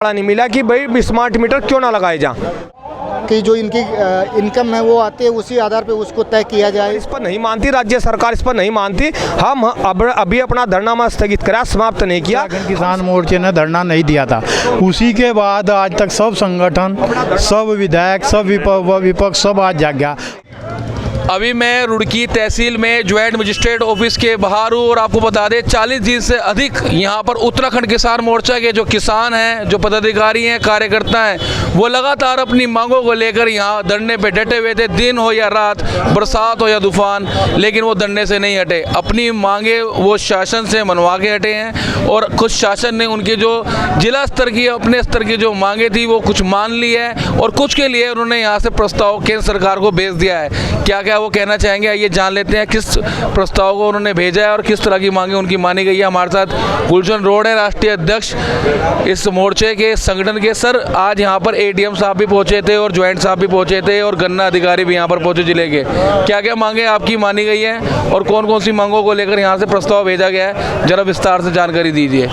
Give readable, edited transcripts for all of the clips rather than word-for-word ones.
नहीं मिला कि भाई स्मार्ट मीटर क्यों ना लगाए जा, कि जो इनकी इनकम है वो आती है उसी आधार पे उसको तय किया जाए। इस पर नहीं मानती राज्य सरकार, इस पर नहीं मानती। हम अभी अपना धरना में स्थगित करा, समाप्त नहीं किया। किसान मोर्चे ने धरना नहीं दिया था, उसी के बाद आज तक सब संगठन, सब विधायक, सब विपक्ष सब आज जाग गया। अभी मैं रुड़की तहसील में ज्वाइंट मजिस्ट्रेट ऑफिस के बाहर हूँ और आपको बता दें 40 दिन से अधिक यहाँ पर उत्तराखंड किसान मोर्चा के जो किसान हैं, जो पदाधिकारी हैं, कार्यकर्ता हैं, वो लगातार अपनी मांगों को लेकर यहाँ धरने पे डटे हुए थे। दिन हो या रात, बरसात हो या तूफान, लेकिन वो धरने से नहीं हटे। अपनी मांगे वो शासन से मनवा के हटे हैं और कुछ शासन ने उनके जो जिला स्तर की, अपने स्तर की जो मांगे थी वो कुछ मान ली है और कुछ के लिए उन्होंने यहाँ से प्रस्ताव केंद्र सरकार को भेज दिया है। क्या क्या वो कहना चाहेंगे, आइए जान लेते हैं किस प्रस्ताव को उन्होंने भेजा है और किस तरह की मांगे उनकी मानी गई है। हमारे साथ गुलशन रोड है, राष्ट्रीय अध्यक्ष इस मोर्चे के संगठन के। सर, आज यहाँ पर एडीएम साहब भी पहुंचे थे और ज्वाइंट साहब भी पहुंचे थे और गन्ना अधिकारी भी यहाँ पर पहुंचे जिले के। क्या क्या मांगे आपकी मानी गई है और कौन कौन सी मांगों को लेकर यहाँ से प्रस्ताव भेजा गया है, जरा विस्तार से जानकारी दीजिए।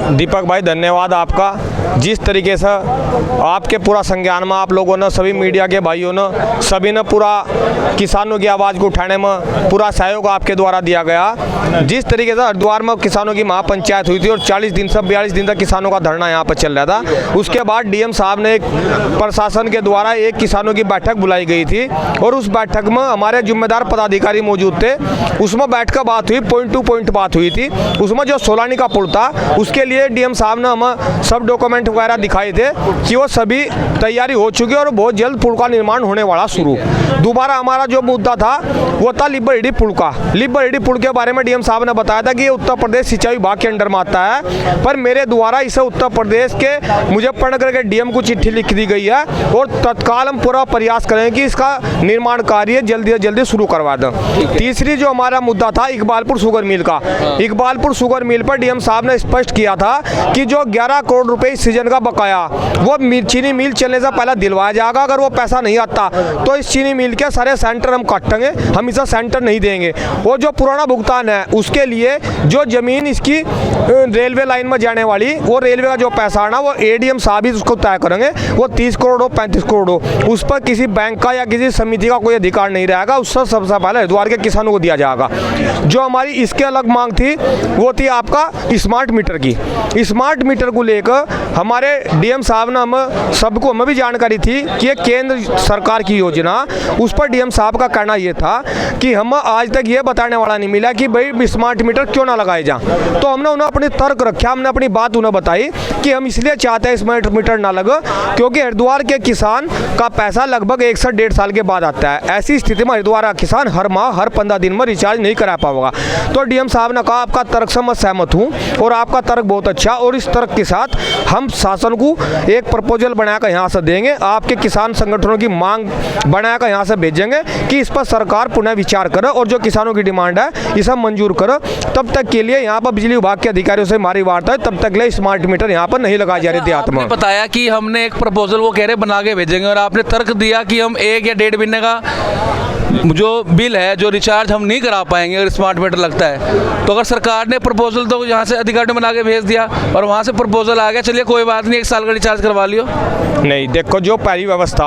दीपक भाई, धन्यवाद आपका। जिस तरीके से आपके पूरा संज्ञान में आप लोगों ने, सभी मीडिया के भाइयों ने, सभी ने पूरा किसानों की आवाज़ को उठाने में पूरा सहयोग आपके द्वारा दिया गया। जिस तरीके से हरिद्वार में किसानों की महापंचायत हुई थी और 40 दिन से 42 दिन तक किसानों का धरना यहाँ पर चल रहा था, उसके बाद डीएम साहब ने प्रशासन के द्वारा एक किसानों की बैठक बुलाई गई थी और उस बैठक में हमारे जिम्मेदार पदाधिकारी मौजूद थे। उसमें बैठ कर बात हुई, पॉइंट टू पॉइंट बात हुई थी। उसमें जो सोलानी का पुल था उसके लिए डीएम साहब ने हमें सब डॉक्यूमेंट वगैरह दिखाए थे कि वो सभी तैयारी हो चुकी है और बहुत जल्द पुल का निर्माण होने वाला शुरू। दोबारा हमारा जो मुद्दा था वो था लिब्बा-रेड्डी पुल का। लिब्बा-रेड्डी पुल के बारे में डीएम साहब ने बताया था कि ये उत्तर प्रदेश सिंचाई विभाग के अंडर में आता है, पर मेरे द्वारा इसे उत्तर प्रदेश के मुजफ्फरनगर के डीएम को चिट्ठी लिख दी गई है और तत्काल हम पूरा प्रयास करें कि इसका निर्माण कार्य जल्दी से जल्दी शुरू करवा दें। तीसरी जो हमारा मुद्दा था इकबालपुर शुगर मिल का, इकबालपुर शुगर मिल पर डीएम साहब ने स्पष्ट किया था कि जो 11 करोड़ रुपए इस सीजन का बकाया वो चीनी मिल चलने से पहले दिलवाया जाएगा। अगर वो पैसा नहीं आता तो इस चीनी मिल के सारे सेंटर हम काटेंगे, हम इसे सेंटर नहीं देंगे। वो जो पुराना भुगतान है उसके लिए जो जमीन इसकी रेलवे लाइन में जाने वाली, वो रेलवे का जो पैसा आना वो एडीएम साहब ही उसको तय करेंगे। वो 30 करोड़ हो 35 करोड़ हो, उस पर किसी बैंक का या किसी समिति का कोई अधिकार नहीं रहेगा। उससे सबसे पहले हरिद्वार के किसानों को दिया जाएगा। जो हमारी इसके अलग मांग थी वो थी आपका स्मार्ट मीटर की। स्मार्ट मीटर को लेकर हमारे डीएम साहब ने हमें भी जानकारी थी कि ये केंद्र सरकार की योजना, उस पर डीएम साहब का कहना ये था कि हम आज तक ये बताने वाला नहीं मिला कि भाई स्मार्ट मीटर क्यों ना लगाए जा। तो हमने उन्हें अपनी तर्क रखा, हमने अपनी बात उन्हें बताई कि हम इसलिए चाहते हैं स्मार्ट मीटर ना लगे क्योंकि हरिद्वार के किसान का पैसा लगभग 1 से 1.5 साल के बाद आता है। ऐसी स्थिति में हरिद्वार का किसान हर माह, हर 15 दिन में रिचार्ज नहीं करा पाएगा। तो डीएम साहब ने कहा आपका तर्क से मैं सहमत हूँ और आपका तर्क बहुत अच्छा, और इस तर्क के साथ हम शासन को एक प्रपोजल बनाकर यहाँ से देंगे, आपके किसान संगठनों की मांग बनाकर यहाँ से भेजेंगे कि इस पर सरकार पुनः विचार करे और जो किसानों की डिमांड है इसे मंजूर करो। तब तक के लिए यहाँ पर बिजली विभाग के अधिकारियों से हमारी वार्ता है, तब तक के लिए स्मार्ट मीटर यहाँ पर नहीं लगाया जा रही देहात में। बताया कि हमने एक प्रपोजल वो कह रहे बना के भेजेंगे और आपने तर्क दिया कि हम 1 या 1.5 महीने का जो बिल है, जो रिचार्ज हम नहीं करा पाएंगे अगर स्मार्ट मीटर लगता है। तो अगर सरकार ने प्रपोजल तो यहाँ से अधिकारी बना के भेज दिया और वहाँ से प्रपोजल आ गया, चलिए कोई बात नहीं 1 साल का रिचार्ज करवा लियो। नहीं, देखो जो पहली व्यवस्था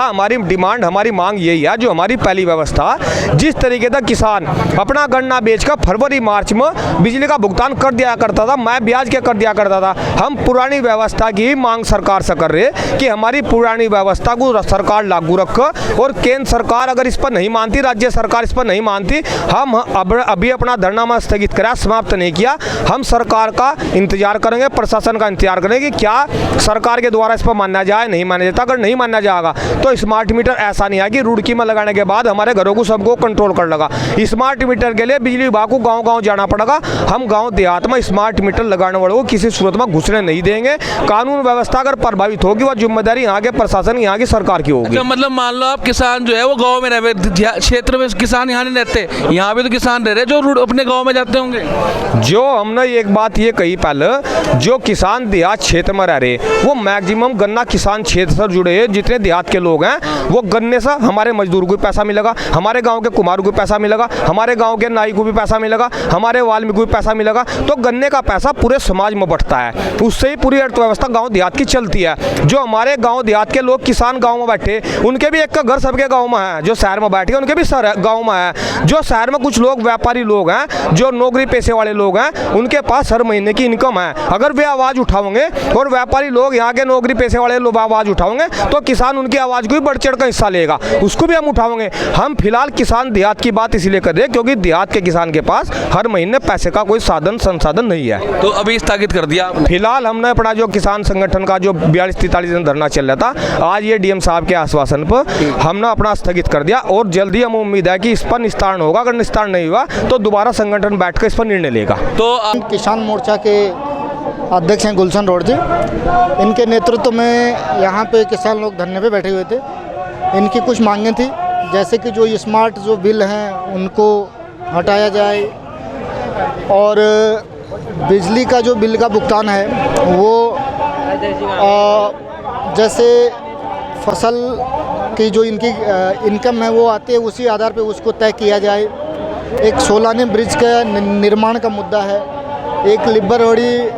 हमारी डिमांड, हमारी मांग यही है। जो हमारी पहली व्यवस्था, जिस तरीके से किसान अपना गन्ना बेचकर फरवरी मार्च में बिजली का भुगतान कर दिया करता था, मैं ब्याज के कर दिया करता था, हम पुरानी व्यवस्था की मांग सरकार से कर रहे कि हमारी पुरानी व्यवस्था को सरकार लागू रखे और केंद्र सरकार अगर इस पर नहीं मानती, राज्य सरकार इस पर नहीं मानती, हम अभी अपना धरना में स्थगित करा, समाप्त नहीं किया। हम सरकार का इंतजार करेंगे, प्रशासन का इंतजार करेंगे कि क्या सरकार के द्वारा इस पर मानना जाए, नहीं माना जाता। अगर नहीं मानना जाएगा तो स्मार्ट मीटर ऐसा नहीं है कि रुड़की में लगाने के बाद हमारे घरों को सबको कंट्रोल कर लगा। स्मार्ट मीटर के लिए बिजली विभाग को गाँव-गाँव जाना पड़ेगा। हम गाँव देहात में स्मार्ट मीटर लगाने वालों को किसी सूरत में घुसने नहीं देंगे। कानून व्यवस्था अगर प्रभावित होगी वह जिम्मेदारी यहाँ के प्रशासन, यहाँ की सरकार की होगी। मतलब मान लो आप किसान किसान जो है वो गांव में रहे, क्षेत्र में किसान यहाँ नहीं रहते, यहाँ भी तो किसान रह रहे जो अपने गांव में जाते होंगे। जो हमने एक बात ये कही पहले, जो किसान देहात क्षेत्र में रह रहे वो मैक्सिमम गन्ना किसान क्षेत्र से जुड़े हैं। जितने देहात के लोग हैं वो गन्ने से हमारे मजदूर को भी पैसा मिलेगा, हमारे गांव के कुम्हार को भी पैसा मिलेगा, हमारे गांव के नाई को भी पैसा मिलेगा, हमारे वाल्मीकि को भी पैसा मिलेगा। तो गन्ने का पैसा पूरे समाज में बढ़ता है, उससे ही पूरी अर्थव्यवस्था गाँव देहात की चलती है। जो हमारे गाँव देहात के लोग किसान गाँव में बैठे, उनके भी एक का घर सबके गाँव में है, जो शहर में बैठे उनके भी गाँव में है। जो शहर में कुछ लोग व्यापारी लोग हैं, जो नौकरी पेशे वाले लोग हैं, उनके पास हर महीने की इनकम है। अगर वे आवाज़ उठाओगे और व्यापारी लोग यहाँ के नौकरी पेशे वाले लोग आवाज़ उठाओगे तो किसान उनकी आवाज़ को भी बढ़ चढ़ कर हिस्सा लेगा, उसको भी हम उठाओगे। हम फिलहाल किसान देहात की बात इसलिए कर रहे हैं क्योंकि देहात के किसान के पास हर महीने पैसे का कोई साधन संसाधन नहीं है। तो अभी स्थगित कर दिया फिलहाल हमने अपना जो किसान संगठन का जो 42-43 दिन धरना चल रहा था, आज ये डीएम साहब के आश्वासन पर हमने अपना स्थगित कर दिया और जल्दी हम उम्मीद है कि इस पर निस्तारण होगा। अगर निस्तारण नहीं हुआ तो दोबारा संगठन बैठकर इस पर निर्णय लेगा। तो किसान मोर्चा के अध्यक्ष हैं गुलशन रोड जी, इनके नेतृत्व में यहाँ पे किसान लोग धरने पे बैठे हुए थे। इनकी कुछ मांगें थी, जैसे कि जो स्मार्ट जो बिल हैं उनको हटाया जाए और बिजली का जो बिल का भुगतान है वो जैसे फसल की जो इनकी इनकम है वो आती है उसी आधार पे उसको तय किया जाए। एक सोलानी ब्रिज का निर्माण का मुद्दा है, एक लिब्बरवाड़ी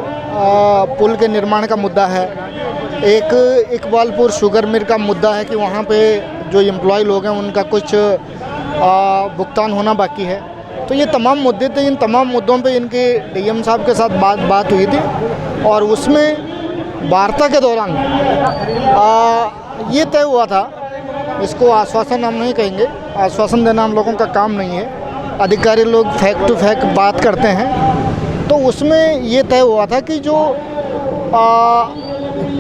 पुल के निर्माण का मुद्दा है, एक इकबालपुर शुगर मिल का मुद्दा है कि वहाँ पे जो एम्प्लॉय लोग हैं उनका कुछ भुगतान होना बाकी है। तो ये तमाम मुद्दे थे, इन तमाम मुद्दों पे इनके डीएम साहब के साथ बात हुई थी और उसमें वार्ता के दौरान ये तय हुआ था, इसको आश्वासन हम नहीं कहेंगे, आश्वासन देना हम लोगों का काम नहीं है, अधिकारी लोग फैक्ट टू फैक्ट बात करते हैं। तो उसमें ये तय हुआ था कि जो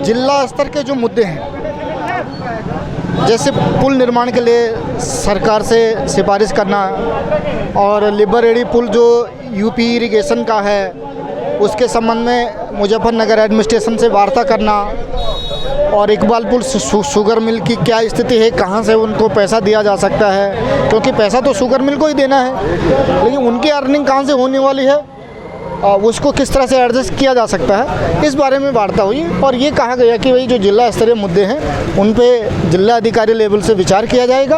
जिला स्तर के जो मुद्दे हैं, जैसे पुल निर्माण के लिए सरकार से सिफारिश करना और लिब्बरवाड़ी पुल जो यूपी इरिगेशन का है उसके संबंध में मुजफ्फरनगर एडमिनिस्ट्रेशन से वार्ता करना और इकबालपुर शुगर मिल की क्या स्थिति है, कहाँ से उनको पैसा दिया जा सकता है, क्योंकि पैसा तो शुगर मिल को ही देना है, लेकिन उनकी अर्निंग कहाँ से होने वाली है उसको किस तरह से एडजस्ट किया जा सकता है, इस बारे में वार्ता हुई। और ये कहा गया कि भाई जो जिला स्तरीय मुद्दे हैं उन पे जिला अधिकारी लेवल से विचार किया जाएगा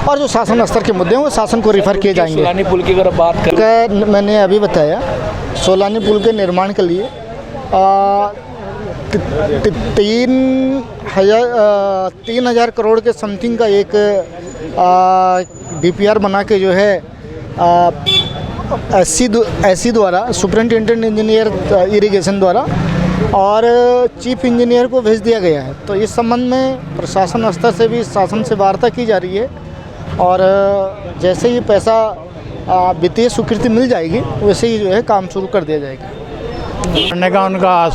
और जो शासन स्तर के मुद्दे हैं वो शासन को रिफ़र किए जाएंगे। सोलानी पुल की अगर बात करें, मैंने अभी बताया सोलानी पुल के निर्माण के लिए 3,000 करोड़ के समथिंग का एक DPR बना के जो है एससी द्वारा, सुपरिटेंडेंट इंजीनियर इरिगेशन द्वारा और चीफ इंजीनियर को भेज दिया गया है। तो इस संबंध में प्रशासन स्तर से भी शासन से वार्ता की जा रही है और जैसे ही पैसा वित्तीय स्वीकृति मिल जाएगी वैसे ही जो है काम शुरू कर दिया जाएगा। करने का उनका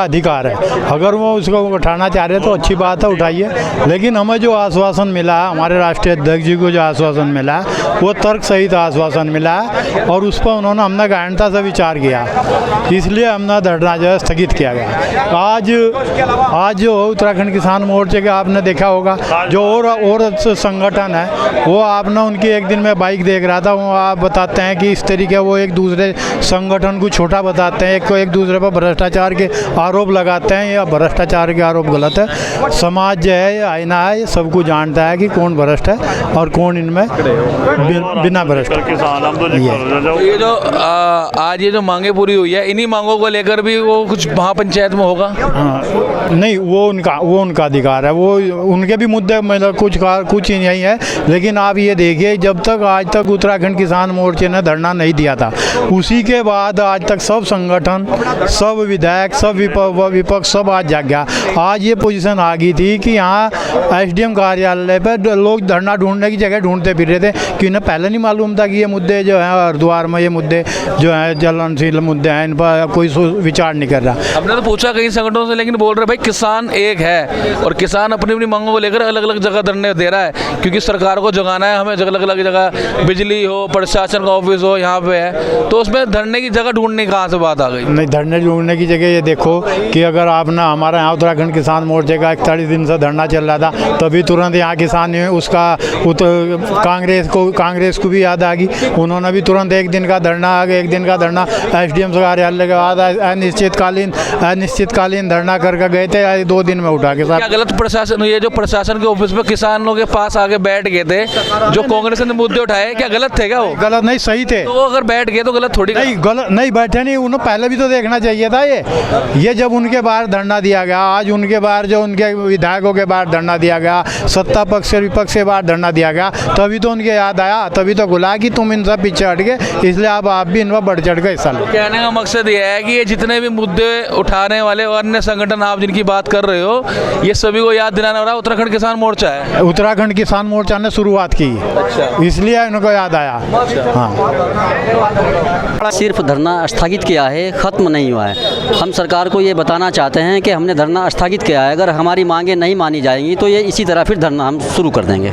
अधिकार है, अगर वो उसको उठाना चाह रहे तो अच्छी बात है, उठाइए। लेकिन हमें जो आश्वासन मिला है, हमारे राष्ट्रीय अध्यक्ष जी को जो आश्वासन मिला है वो तर्क सहित आश्वासन मिला है और उस पर हमने गहनता से विचार किया, इसलिए हमने धरना जो है स्थगित किया गया। आज जो उत्तराखंड किसान मोर्चे के आपने देखा होगा, जो और संगठन है वो आपने उनकी एक दिन में बाइक देख रहा था, वो आप बताते हैं कि इस तरीके वो एक दूसरे संगठन को छोटा बताते हैं, एक दूसरे पर भ्रष्टाचार के आरोप लगाते हैं। या भ्रष्टाचार के आरोप गलत है। समाज जो है, आईना है, सबको जानता है कि कौन भ्रष्ट है और कौन इनमें बिना भ्रष्ट है। ये जो आज ये जो मांगे पूरी हुई है, इन्हीं मांगों को लेकर भी वो कुछ महापंचायत में होगा? हाँ, नहीं, वो उनका अधिकार है, वो उनके भी मुद्दे मतलब कुछ ही नहीं है। लेकिन आप ये देखिए, जब तक आज तक उत्तराखंड किसान मोर्चे ने धरना नहीं दिया था, उसी के बाद आज तक सब संगठन, सब विधायक, सब विपक्ष सब आज जाग गया। आज ये पोजीशन आ गई थी कि यहाँ SDM कार्यालय पर लोग धरना ढूंढने की जगह ढूंढते फिर रहे थे कि इन्हें पहले नहीं मालूम था कि ये मुद्दे जो हैं हरिद्वार में, ये मुद्दे जो हैं ज्वलनशील मुद्दे हैं, इन पर कोई विचार नहीं कर रहा। हमने तो पूछा कई संगठनों से, लेकिन बोल रहे भाई किसान एक है और किसान अपनी अपनी मांगों को लेकर अलग अलग जगह धरने दे रहा है, क्योंकि सरकार को जगाना है हमें, अलग अलग जगह बिजली हो, प्रशासन का ऑफिस हो, यहाँ पे है, तो उसमें धरने की जगह ढूंढने कहाँ से बात आ गई? नहीं, धरने जुड़ने की जगह ये देखो कि अगर आप ना हमारे यहाँ उत्तराखंड किसान मोर्चे का 41 दिन से धरना चल रहा था, तभी तुरंत यहाँ किसान ने उसका कांग्रेस को भी याद आ गई, उन्होंने भी तुरंत एक दिन का धरना SDM कार्यालय के बाद अनिश्चितकालीन धरना करके गए थे, 2 दिन में उठा के क्या गलत प्रशासन, ये जो प्रशासन के ऑफिस में किसानों के पास आके बैठ गए थे, जो कांग्रेस ने मुद्दे उठाए, क्या गलत थे क्या वो? गलत नहीं, सही थे। तो वो अगर बैठ गए तो गलत थोड़ी? नहीं, गलत नहीं बैठे नहीं, उन्होंने पहले भी तो देखना चाहिए था। ये जब उनके बाहर धरना दिया गया, आज उनके बाहर जो उनके विधायकों के बाहर धरना दिया गया, सत्ता पक्ष और विपक्ष के बाहर धरना दिया गया, तभी तो उनके याद आया, तभी तो बोला कि तुम इनसे पीछे हट गए, इसलिए अब आप भी इन पर बढ़ चढ़ के हिस्सा लो। कहने का मकसद ये है कि ये जितने भी मुद्दे उठाने वाले अन्य संगठन आप जिनकी बात कर रहे हो, ये सभी को याद दिलाना वाला उत्तराखंड किसान मोर्चा है। उत्तराखंड किसान मोर्चा ने शुरुआत की, इसलिए उनको याद आया। हाँ, सिर्फ धरना स्थगित किया है, ख़त्म नहीं हुआ है। हम सरकार को ये बताना चाहते हैं कि हमने धरना स्थगित किया है, अगर हमारी मांगें नहीं मानी जाएंगी तो ये इसी तरह फिर धरना हम शुरू कर देंगे।